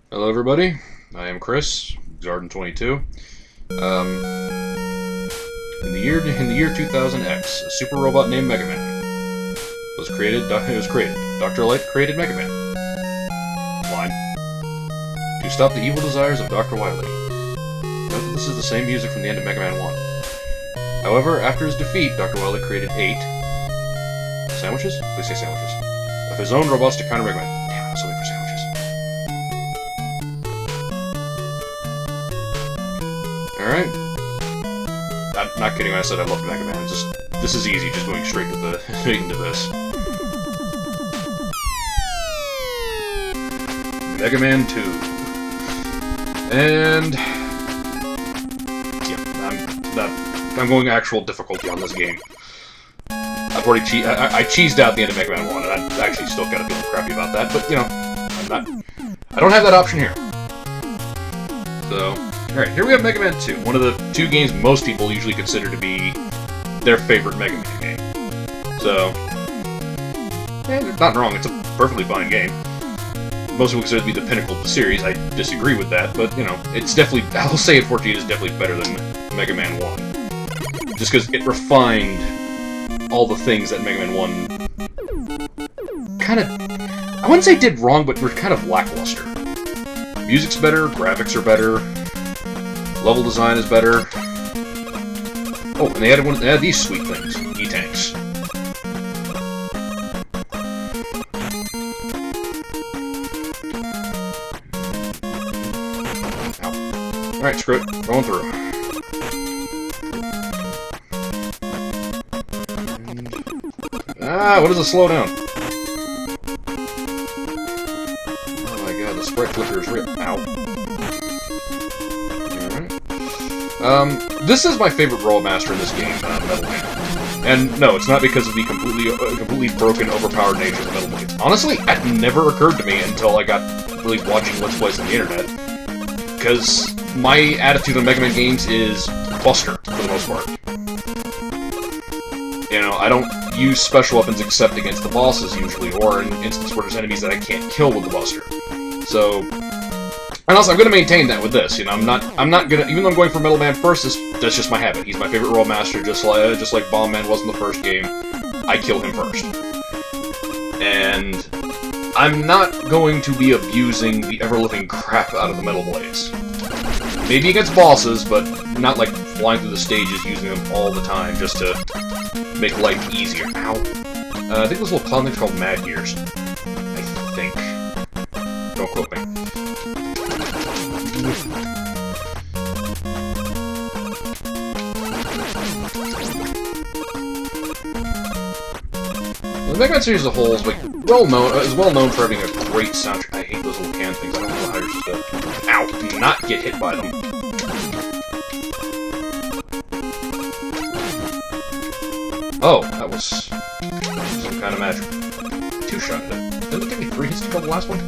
Hello everybody, I am Chris, Garden22. In the year 2000X, a super robot named Megaman was created. Dr. Light created Megaman. Line. To stop the evil desires of Dr. Wily. Note that this is the same music from the end of Mega Man 1. However, after his defeat, Dr. Wily created 8 sandwiches? Please say sandwiches. Of his own robots to counter Mega Man. Damn, I was waiting for sandwiches. Alright. I'm not kidding when I said I loved Mega Man. This is easy, just going straight to the into this. Mega Man 2. And yeah, I'm going actual difficulty on this game. I've already I cheesed out the end of Mega Man 1, and I actually still kind of feel crappy about that, but you know, I don't have that option here. So, alright, here we have Mega Man 2, one of the 2 games most people usually consider to be their favorite Mega Man game. So, there's nothing wrong, it's a perfectly fine game. Most people consider it to be the pinnacle of the series. I disagree with that, but, you know, it's definitely, I will say unfortunately it is definitely better than Mega Man 1. Just because it refined all the things that Mega Man 1 kind of, I wouldn't say did wrong, but were kind of lackluster. Music's better, graphics are better, level design is better. Oh, and they added these sweet things, E-tanks. Alright, screw it. Going through. What is a slowdown? Oh my god, the sprite flicker is real. Ow. Alright. This is my favorite Roll Master in this game, Metal Man. And no, it's not because of the completely broken, overpowered nature of the Metal Blades. Honestly, that never occurred to me until I got really watching Let's Plays on the internet. Because my attitude on Mega Man games is Buster, for the most part. You know, I don't use special weapons except against the bosses, usually, or in instances where there's enemies that I can't kill with the Buster. So, and also, I'm going to maintain that with this, you know, I'm not going to, even though I'm going for Metal Man first, that's just my habit. He's my favorite Roll Master, just like Bomb Man was in the first game. I kill him first. And I'm not going to be abusing the ever-living crap out of the Metal Blades. Maybe against bosses, but not like flying through the stages using them all the time just to make life easier. Ow. I think this little clown thing's called Mad Gears. I think. Don't quote me. The Mega Man series as a whole is like well known for having a great soundtrack. I hate those little can things. I don't know how you're supposed to. Ow! Do not get hit by them. Oh, that was some kind of magic. 2-shot it. Didn't it take me 3 hits to kill the last one?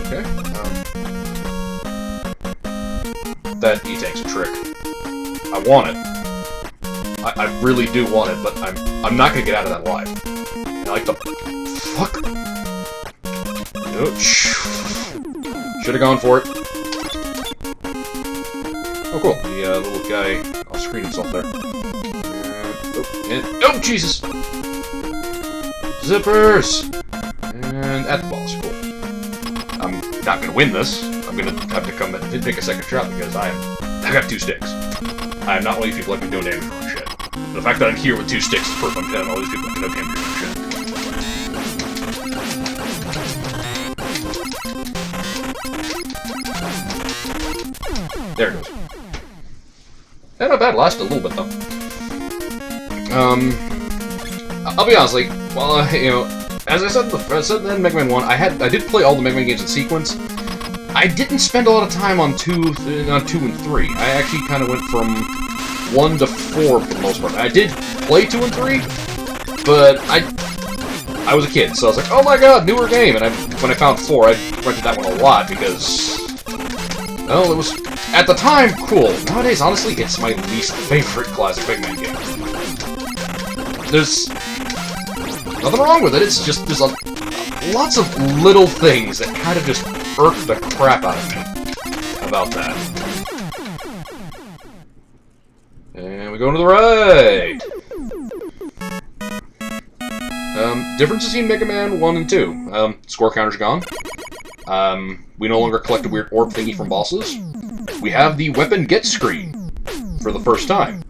Okay. That E-tank's a trick. I want it. I really do want it, but I'm not gonna get out of that alive. I like the fuck. No. Should have gone for it. Oh, cool. The little guy. I'll screen himself there. Oh, Jesus! Zippers! And at the boss. Cool. I'm not gonna win this. I'm gonna have to come and take a second shot because I got 2 sticks. I am not one of these people that can do damage from shit. The fact that I'm here with 2 sticks is perfect. I'm all these people that can do damage from shit. There it goes. Yeah, not bad. Lasted a little bit though. I'll be honest. Like, well, you know, as I said in Mega Man 1, I did play all the Mega Man games in sequence. I didn't spend a lot of time on 2 and 3. I actually kind of went from 1 to 4 for the most part. I did play 2 and 3, but I was a kid, so I was like, oh my god, newer game! And when I found 4, I rented that one a lot because, well, it was at the time cool. Nowadays, honestly, it's my least favorite classic Mega Man game. There's Nothing wrong with it, it's just there's lots of little things that kind of just irk the crap out of me about that. And we go to the right! Differences between Mega Man 1 and 2. Score counter's gone. We no longer collect a weird orb thingy from bosses. We have the weapon get screen for the first time.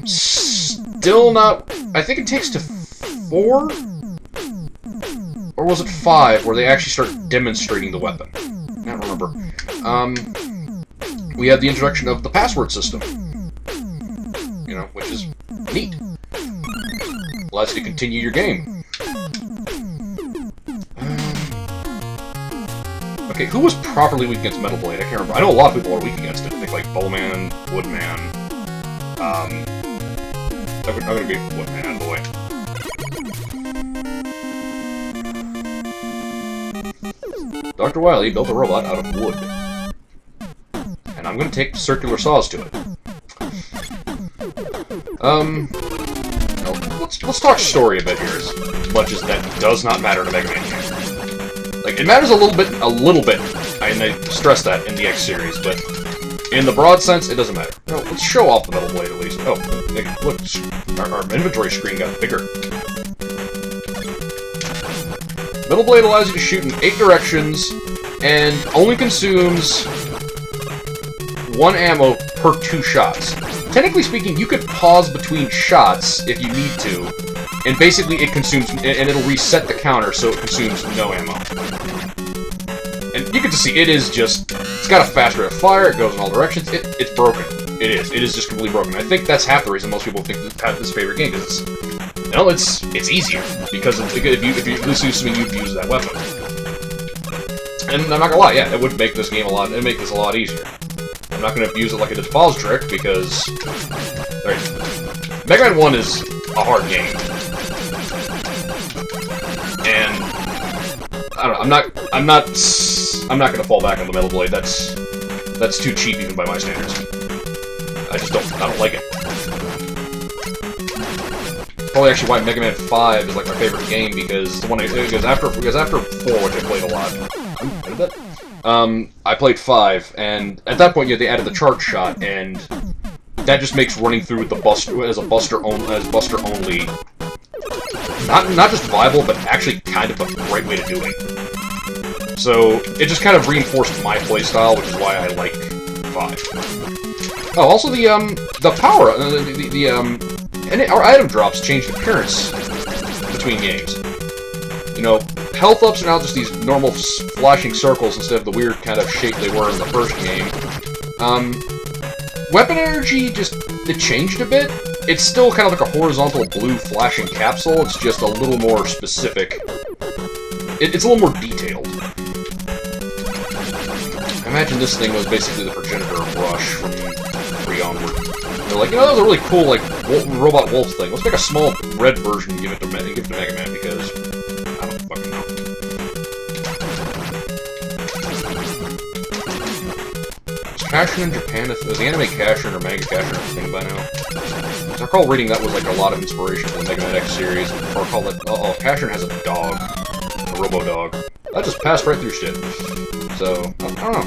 Still not... I think it takes to 4? Or was it 5 where they actually start demonstrating the weapon? I can't remember. We have the introduction of the password system. You know, which is neat. Allows you to continue your game. Okay, who was properly weak against Metal Blade? I can't remember. I know a lot of people are weak against it. I think like Bowman, Woodman. I'm gonna get Woodman out of the way. Dr. Wily built a robot out of wood. And I'm gonna take circular saws to it. Let's talk story a bit here, as much as that does not matter to Mega Man games. Like, it matters a little bit, and I stress that in the X series, but in the broad sense, it doesn't matter. No, let's show off the Metal Blade at least. Oh, look, our inventory screen got bigger. Metal Blade allows you to shoot in 8 directions, and only consumes 1 ammo per 2 shots. Technically speaking, you could pause between shots if you need to, and basically it consumes, and it'll reset the counter so it consumes no ammo. And you can just see, it is just, it's got a fast rate of fire, it goes in all directions, it's broken. It is just completely broken. I think that's half the reason most people think this is a favorite game, because it's easier, because if you lose assuming you've used that weapon. And I'm not gonna lie, yeah, it would make this game it'd make this a lot easier. I'm not going to abuse it like I did Falls Trick, because... Right. Mega Man 1 is a hard game. And... I don't know, I'm not going to fall back on the Metal Blade. That's too cheap even by my standards. I don't like it. Probably actually why Mega Man 5 is like my favorite game, because after 4, which I played a lot. In a bit. I played 5, and at that point, they added the charge shot, and that just makes running through with the Buster as Buster only, not just viable, but actually kind of a great way to do it. So it just kind of reinforced my playstyle, which is why I like 5. Oh, also the power, our item drops changed appearance between games. You know, health ups are now just these normal flashing circles instead of the weird kind of shape they were in the first game. Weapon energy it changed a bit. It's still kind of like a horizontal blue flashing capsule, it's just a little more specific. It's a little more detailed. I imagine this thing was basically the progenitor of Rush from 3 onward. They're like, that was a really cool, like, robot wolf thing. Let's make a small red version and give it to Mega Man, because... I don't fucking know. Is Cashin in Japan? Is the anime Cashin or manga Cashin a thing by now? I recall reading that was like a lot of inspiration for the Mega Man X series. I recall that Cashin has a dog, a robo dog. That just passed right through shit. So I don't know.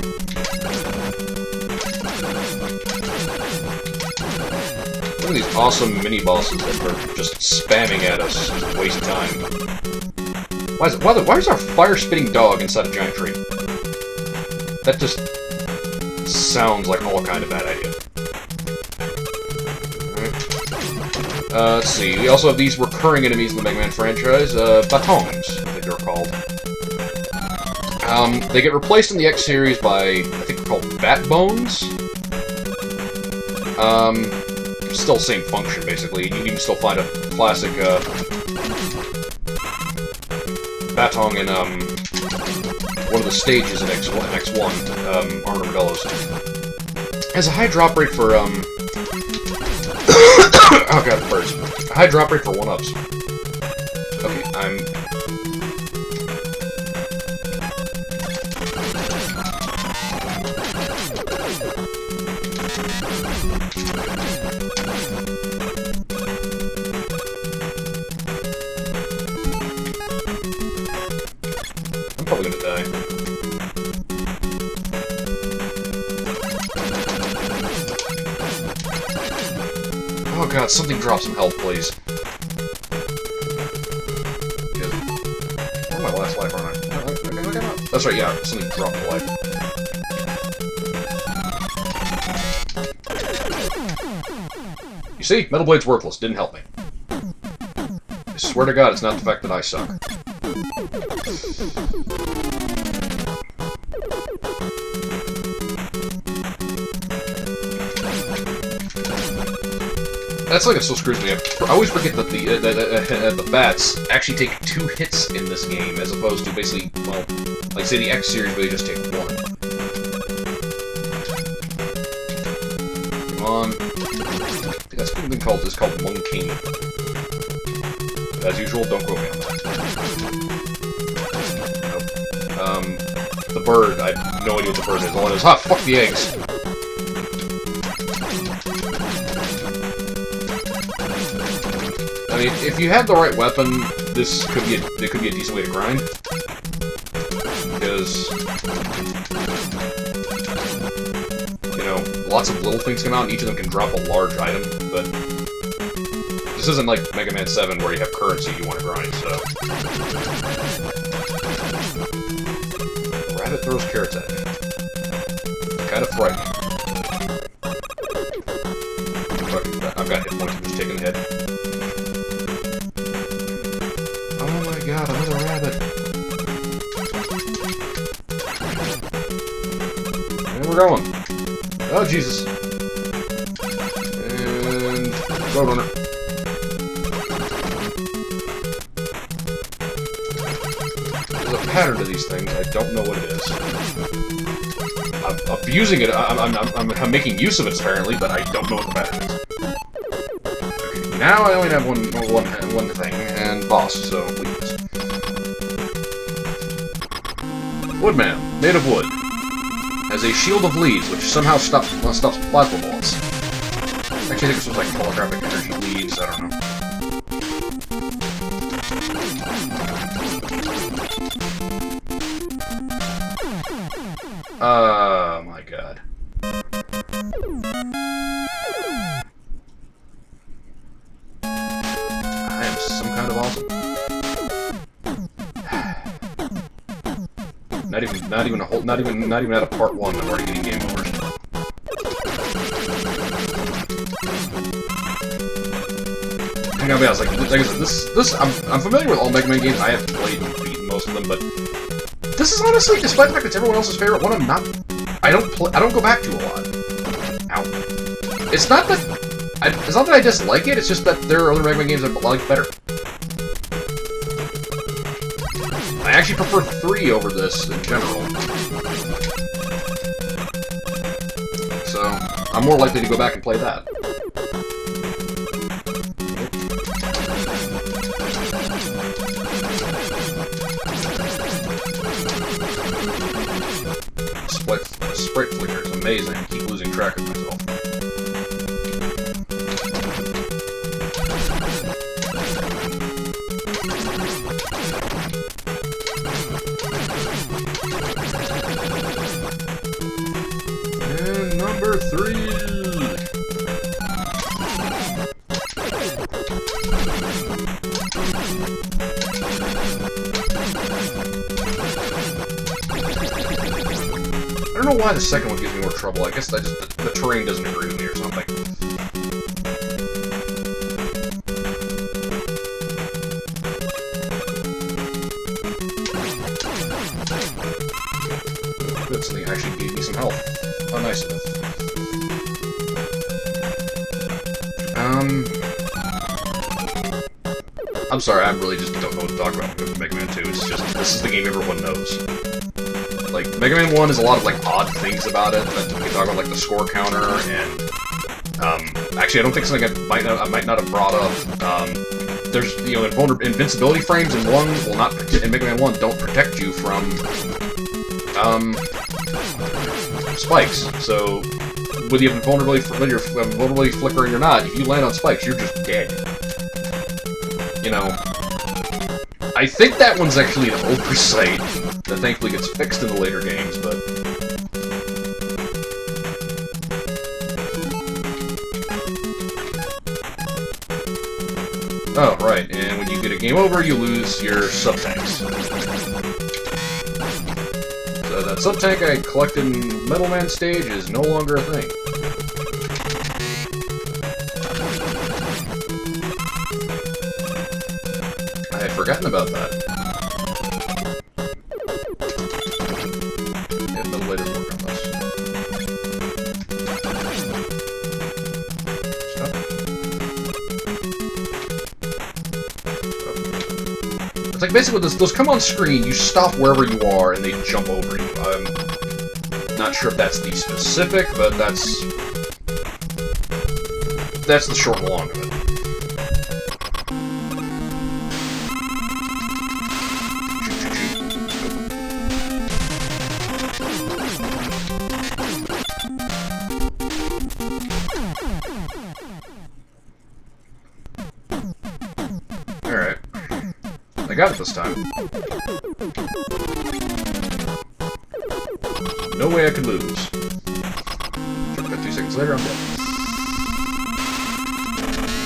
Look at these awesome mini bosses that are just spamming at us, just waste time. Why is our fire-spitting dog inside a giant tree? That just sounds like all kind of bad idea. Alright. Let's see. We also have these recurring enemies in the Mega Man franchise. Batons, I think they're called. They get replaced in the X series by, I think they're called Bat Bones. Still same function, basically. You can still find a classic, Batong in, one of the stages in X1, Armored Armadillos. Has a high drop rate for, oh god, birds. A high drop rate for 1-ups. Okay, God, something drop some health, please. Oh, my last life, aren't I? That's right, yeah, something dropped my life. You see? Metal Blade's worthless. Didn't help me. I swear to God, it's not the fact that I suck. That's like it still screws me up. I always forget that the bats actually take 2 hits in this game, as opposed to basically, well, like say the X series where they just take 1. Come on. I think that's something called Monkey. As usual, don't quote me on that. Nope. The bird. I have no idea what the bird is. All I know is, ha! Fuck the eggs. I mean, if you had the right weapon, this could be a decent way to grind. Because, you know, lots of little things come out, and each of them can drop a large item, but this isn't like Mega Man 7 where you have currency you want to grind, so. The rabbit throws carrots at me. Kind of frightening. I've got hit points, I'm just taking the hit. God, another rabbit. And we're going. Oh, Jesus. And Roadrunner. There's a pattern to these things. I don't know what it is. I'm abusing it. I'm making use of it, apparently, but I don't know what the pattern is. Okay, now I only have one thing, and boss, so weakness. Woodman, made of wood, has a shield of leaves, which somehow stops plasma bullets. Actually, I think this was like holographic energy leaves, I don't know. Oh my god. I am some kind of awesome. Not even at a part 1, I'm already getting game overs. I gotta be honest, like I said, this I'm familiar with all Mega Man games. I have played and beaten most of them, but this is honestly, despite the fact it's everyone else's favorite one, I don't go back to a lot. Ow. It's not that I dislike it. It's just that there are other Mega Man games I like better. I actually prefer 3 over this in general. So, I'm more likely to go back and play that. Sprite flicker is amazing. I keep losing track of myself. Number 3! I don't know why the second one gives me more trouble. I guess the terrain doesn't agree with me or something. Good, something actually gave me some health. Oh, nice of it. I'm sorry, I really just don't know what to talk about with Mega Man 2. It's just, this is the game everyone knows. Like, Mega Man 1 is a lot of, like, odd things about it. That we talk about, like, the score counter, and, actually, I don't think something I might not have brought up. There's, you know, invincibility frames in 1 will not, in Mega Man 1, don't protect you from, spikes. So, whether you have vulnerability flickering or not, if you land on spikes, you're just dead. You know, I think that one's actually an oversight that thankfully gets fixed in the later games, but... Oh, right, and when you get a game over, you lose your sub-tanks. So that sub-tank I collected in Metal Man stage is no longer a thing. I had forgotten about that. If the lid doesn't work on this. It's like basically those come on screen, you stop wherever you are and they jump over you. I'm not sure if that's the specific, but that's the short and long of it. Alright. I got it this time. No way I could lose. But 2 seconds later, I'm dead.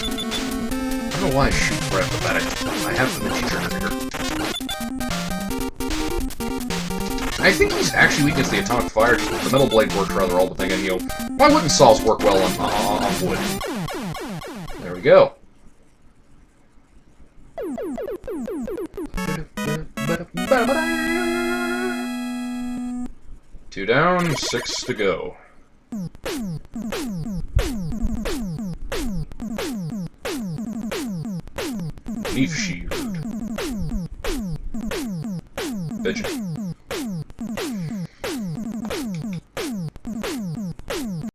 I don't know why I shoot right off the bat. I have the trigger finger. I think he's actually weak against the atomic fire. The metal blade works rather well, but then, you know, why wouldn't saws work well on wood? There we go. Two down, 6 to go. Leaf shield. Fidget.